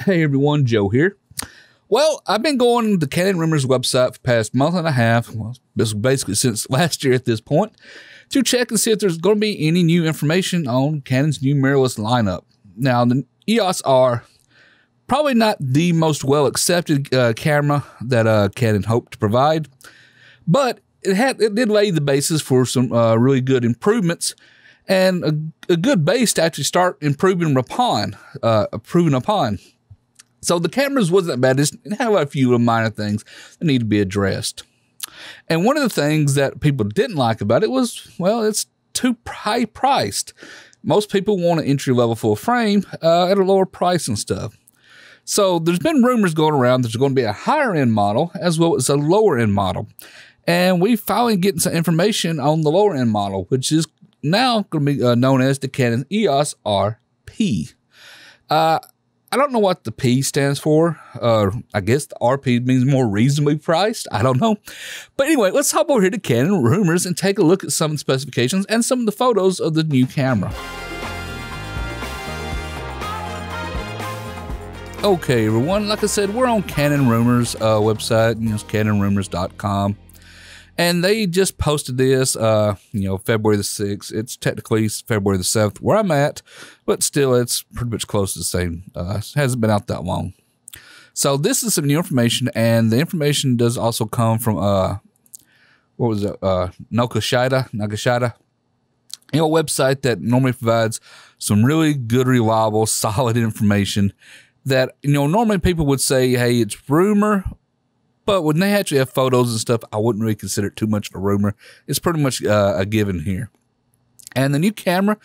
Hey everyone, Joe here. Well, I've been going to the Canon Rumors website for the past month and a half, well, this is basically since last year at this point, to check and see if there's going to be any new information on Canon's new mirrorless lineup. Now, the EOS R, probably not the most well-accepted camera that Canon hoped to provide, but it did lay the basis for some really good improvements and a good base to actually start improving upon. So the cameras wasn't that bad. It had a few minor things that need to be addressed. And one of the things that people didn't like about it was, well, it's too high priced. Most people want an entry-level full frame at a lower price and stuff. So there's been rumors going around there's going to be a higher-end model as well as a lower-end model. And we finally getting some information on the lower-end model, which is now going to be known as the Canon EOS RP. I don't know what the P stands for. I guess the RP means more reasonably priced. I don't know. But anyway, let's hop over here to Canon Rumors and take a look at some of the specifications and some of the photos of the new camera. Okay, everyone. Like I said, we're on Canon Rumors website. It's canonrumors.com. And they just posted this, February the 6th. It's technically February the 7th where I'm at, but still it's pretty much close to the same. It hasn't been out that long. So this is some new information, and the information does also come from, Nagashida, a website that normally provides some really good, reliable, solid information that, normally people would say, hey, it's rumor. But when they actually have photos and stuff, I wouldn't really consider it too much of a rumor. It's pretty much a given here. And the new camera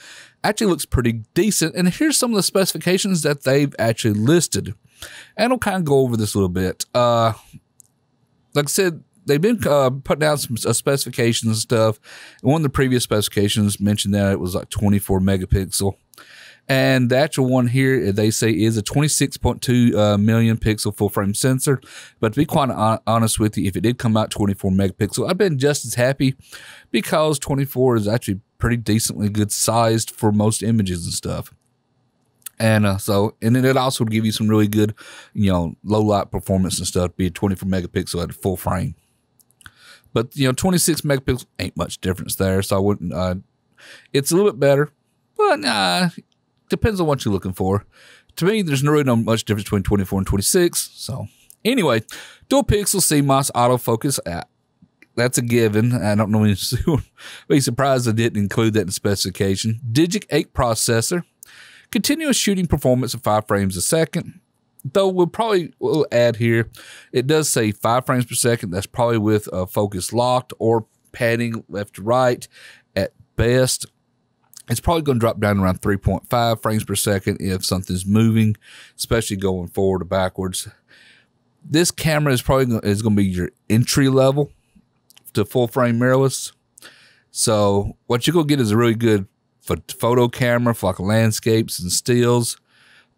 actually looks pretty decent. And here's some of the specifications that they've actually listed. And I'll kind of go over this a little bit. Like I said, they've been putting out some specifications and stuff. And one of the previous specifications mentioned that it was like 24 megapixel. And the actual one here, they say, is a 26.2 million pixel full frame sensor. But to be quite honest with you, if it did come out 24 megapixel, I've been just as happy because 24 is actually pretty decently good sized for most images and stuff. And and then it also would give you some really good, low light performance and stuff, be a 24 megapixel at a full frame. But, 26 megapixels ain't much difference there. So I wouldn't, it's a little bit better, but depends on what you're looking for. To me, there's really not much difference between 24 and 26. So anyway, dual pixel CMOS autofocus. That's a given. I don't know. Be surprised I didn't include that in the specification. Digic 8 processor. Continuous shooting performance of 5 frames a second. Though we'll add here, it does say 5 frames per second. That's probably with focus locked or panning left to right at best. It's probably going to drop down around 3.5 frames per second if something's moving, especially going forward or backwards. This camera is probably going to be your entry level to full frame mirrorless. So what you're going to get is a really good photo camera for like landscapes and stills,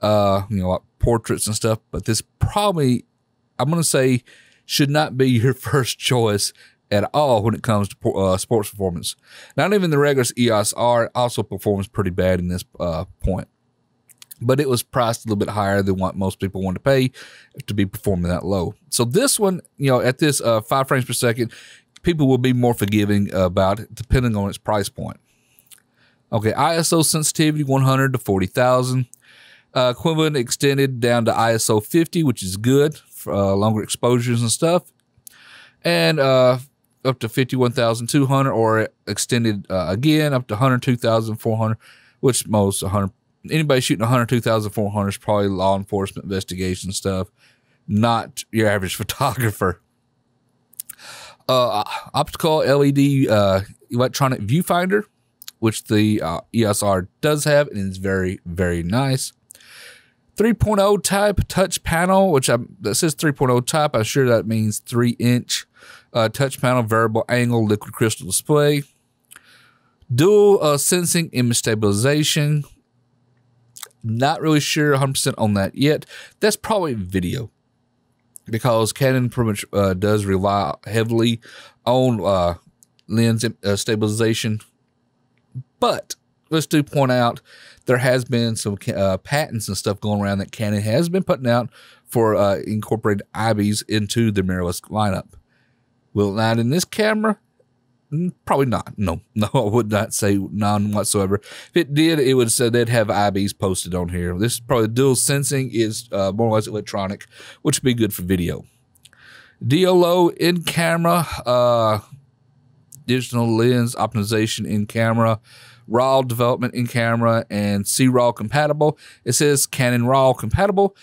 like portraits and stuff. But this probably, I'm going to say, should not be your first choice at all when it comes to sports performance. Not even the regular EOS R also performs pretty bad in this point. But it was priced a little bit higher than what most people want to pay to be performing that low. So this one, at this 5 frames per second, people will be more forgiving about it depending on its price point. Okay, ISO sensitivity 100 to 40,000. Equivalent extended down to ISO 50, which is good for longer exposures and stuff. And up to 51,200, or extended again up to 102,400, which most anybody shooting 102,400 is probably law enforcement investigation stuff, not your average photographer. Optical LED electronic viewfinder, which the EOS R does have, and is very, very nice. 3.0 type touch panel, which that says 3.0 type. I'm sure that means 3-inch touch panel, variable angle, liquid crystal display. Dual sensing image stabilization. Not really sure 100% on that yet. That's probably video, because Canon pretty much does rely heavily on lens stabilization. But let's do point out there has been some patents and stuff going around that Canon has been putting out for incorporating IBs into the mirrorless lineup. Will it not in this camera? Probably not. No, I would not say none whatsoever. If it did, it would say they'd have IBs posted on here. This is probably dual sensing is more or less electronic, which would be good for video. DLO in camera, digital lens optimization in camera, RAW development in camera, and C-RAW compatible. It says Canon RAW compatible.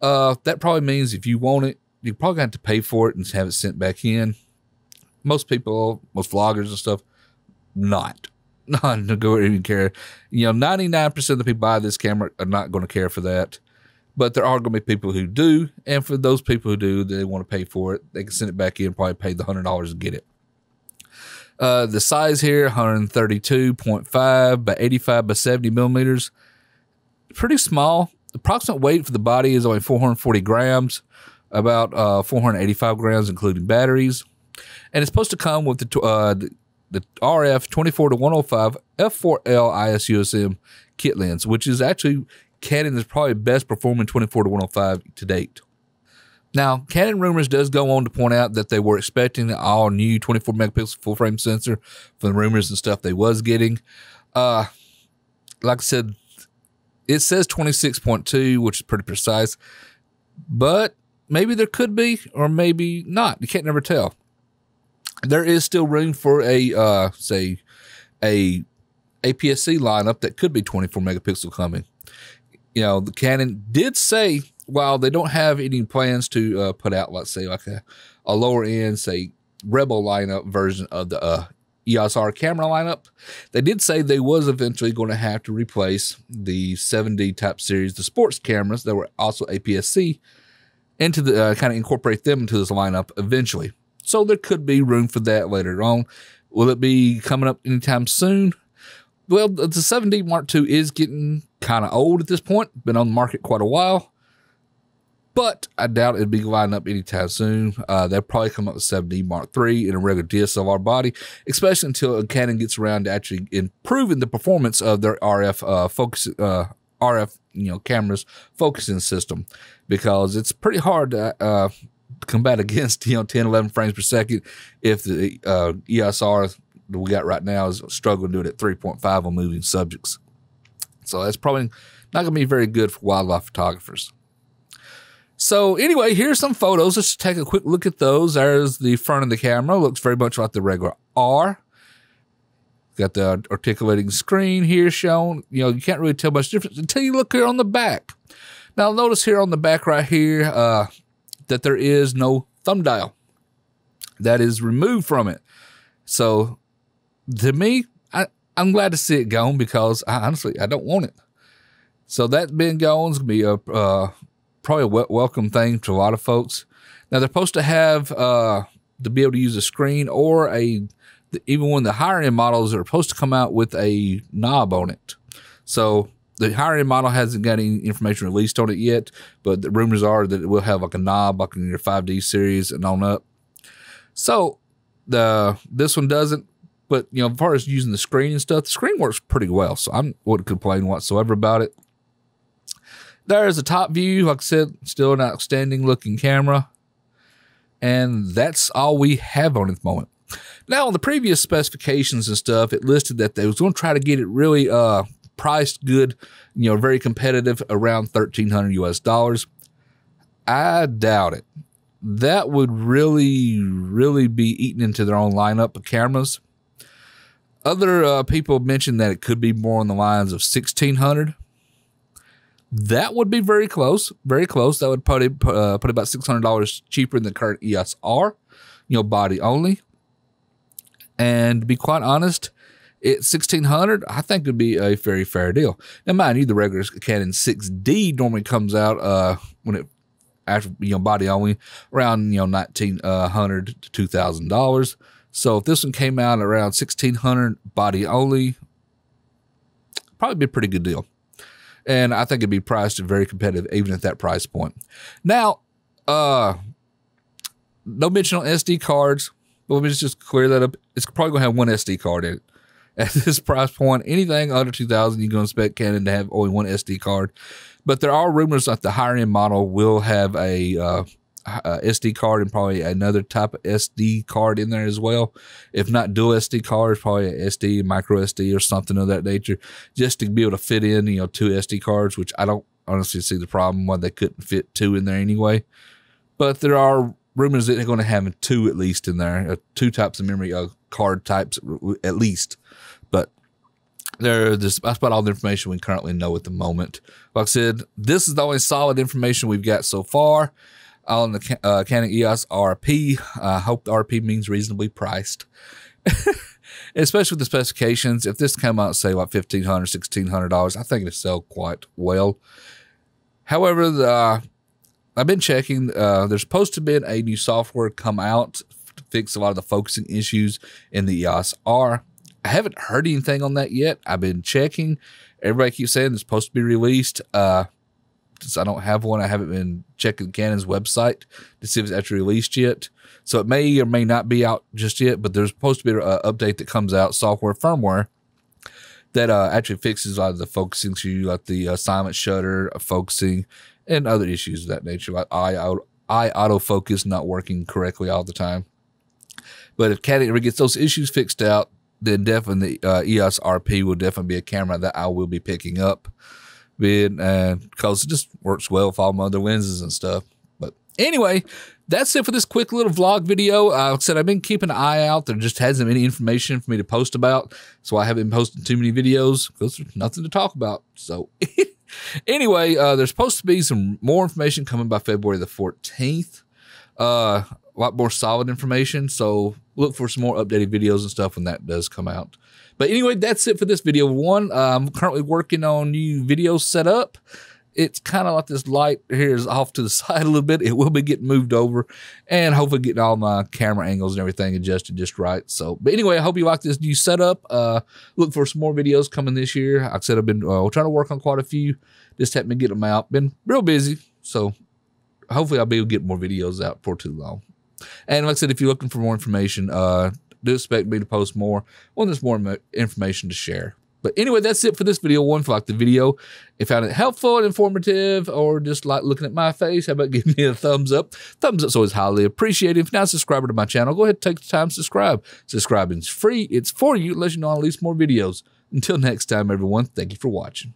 That probably means if you want it, you probably have to pay for it and have it sent back in. Most people, most vloggers and stuff, not to go even care. 99% of the people buy this camera are not going to care for that. But there are going to be people who do, and for those people who do, they want to pay for it. They can send it back in, probably pay the $100 to get it. The size here, 132.5 by 85 by 70 millimeters. Pretty small. The approximate weight for the body is only 440 grams, about 485 grams including batteries. And it's supposed to come with the RF 24-105 f4L ISUSM kit lens, which is actually Canon is probably best performing 24-105 to date. Now, Canon rumors does go on to point out that they were expecting the all new 24 megapixel full frame sensor for the rumors and stuff they was getting. Like I said, it says 26.2, which is pretty precise, but maybe there could be or maybe not. You can't never tell. There is still room for a say a APS-C lineup that could be 24 megapixel coming. The Canon did say, while they don't have any plans to put out, let's say, like a lower end, say, Rebel lineup version of the EOS R camera lineup, they did say they was eventually going to have to replace the 7D type series, the sports cameras that were also APS-C, into the kind of incorporate them into this lineup eventually. So there could be room for that later on. Will it be coming up anytime soon? Well, the 7D Mark II is getting kind of old at this point. Been on the market quite a while. But I doubt it'd be lining up anytime soon. They'll probably come up with 7D Mark III in a regular DSLR body, especially until Canon gets around to actually improving the performance of their RF focus, cameras focusing system, because it's pretty hard to combat against 10, 11 frames per second if the EOS R that we got right now is struggling to do it at 3.5 on moving subjects. So that's probably not going to be very good for wildlife photographers. So anyway, here's some photos. Let's take a quick look at those. There's the front of the camera. Looks very much like the regular R. Got the articulating screen here shown. You can't really tell much difference until you look here on the back. Now notice here on the back right here that there is no thumb dial. That is removed from it. So to me, I'm glad to see it gone, because honestly, I don't want it. So that being gone is going to be a probably a welcome thing to a lot of folks. Now they're supposed to have to be able to use a screen, or even when the higher end models are supposed to come out with a knob on it. So the higher end model hasn't got any information released on it yet, but the rumors are that it will have like a knob like in your 5D series and on up. So this one doesn't, but as far as using the screen and stuff, the screen works pretty well, so I wouldn't complain whatsoever about it. There's a top view. Like I said, still an outstanding looking camera. And that's all we have on it at the moment. Now, on the previous specifications and stuff, it listed that they was going to try to get it really priced good, very competitive, around $1,300 US. I doubt it. That would really, really be eaten into their own lineup of cameras. Other people mentioned that it could be more on the lines of $1,600. That would be very close, very close. That would put about $600 cheaper than the current EOS R, body only. And to be quite honest, at $1,600, I think it would be a very fair deal. Now, mind you, the regular Canon 6D normally comes out when it after body only around $1,900 to $2,000. So if this one came out around $1,600 body only, probably be a pretty good deal. And I think it'd be priced very competitive even at that price point. Now, no mention on SD cards, but let me just clear that up. It's probably going to have one SD card in it. At this price point, anything under $2,000, you're going to expect Canon to have only one SD card. But there are rumors that the higher end model will have a SD card and probably another type of SD card in there as well. If not dual SD cards, probably a SD, micro SD, or something of that nature, just to be able to fit in, you know, 2 SD cards, which I don't honestly see the problem why they couldn't fit 2 in there anyway. But there are rumors that they're going to have 2 at least in there, 2 types of memory card types at least. But that's about all the information we currently know at the moment. Like I said, this is the only solid information we've got so far on the Canon EOS RP. I hope the RP means reasonably priced. Especially with the specifications. If this came out, say, like $1,500, $1,600, I think it'd sell quite well. However, I've been checking. There's supposed to be a new software come out to fix a lot of the focusing issues in the EOS R. I haven't heard anything on that yet. I've been checking. Everybody keeps saying it's supposed to be released. Since I don't have one, I haven't been checking Canon's website to see if it's actually released yet. So it may or may not be out just yet, but there's supposed to be an update that comes out, software, firmware, that actually fixes a lot of the focusing issues, like the silent shutter, focusing, and other issues of that nature, like eye autofocus not working correctly all the time. But if Canon ever gets those issues fixed out, then definitely the EOS RP will definitely be a camera that I will be picking up, because it just works well with all my other lenses and stuff. But anyway, that's it for this quick little vlog video. Like I said, I've been keeping an eye out. There just hasn't been any information for me to post about, so I haven't been posting too many videos because there's nothing to talk about. So anyway, there's supposed to be some more information coming by February the 14th. A lot more solid information, so look for some more updated videos and stuff when that does come out. But anyway, that's it for this video. I'm currently working on new video setup. It's kind of like this light here is off to the side a little bit. It will be getting moved over, and hopefully getting all my camera angles and everything adjusted just right. So, but anyway, I hope you like this new setup. Look for some more videos coming this year. Like I said, I've been trying to work on quite a few. Just haven't been getting them out. Been real busy, so hopefully I'll be able to get more videos out for too long. And like I said, if you're looking for more information, do expect me to post more when there's more information to share. But anyway, that's it for this video. If you liked the video, if you found it helpful and informative, or just like looking at my face, how about giving me a thumbs up? Thumbs up's always highly appreciated. If you're not a subscriber to my channel, go ahead and take the time to subscribe. Subscribing's free. It's for you. It lets you know I release more videos. Until next time, everyone, thank you for watching.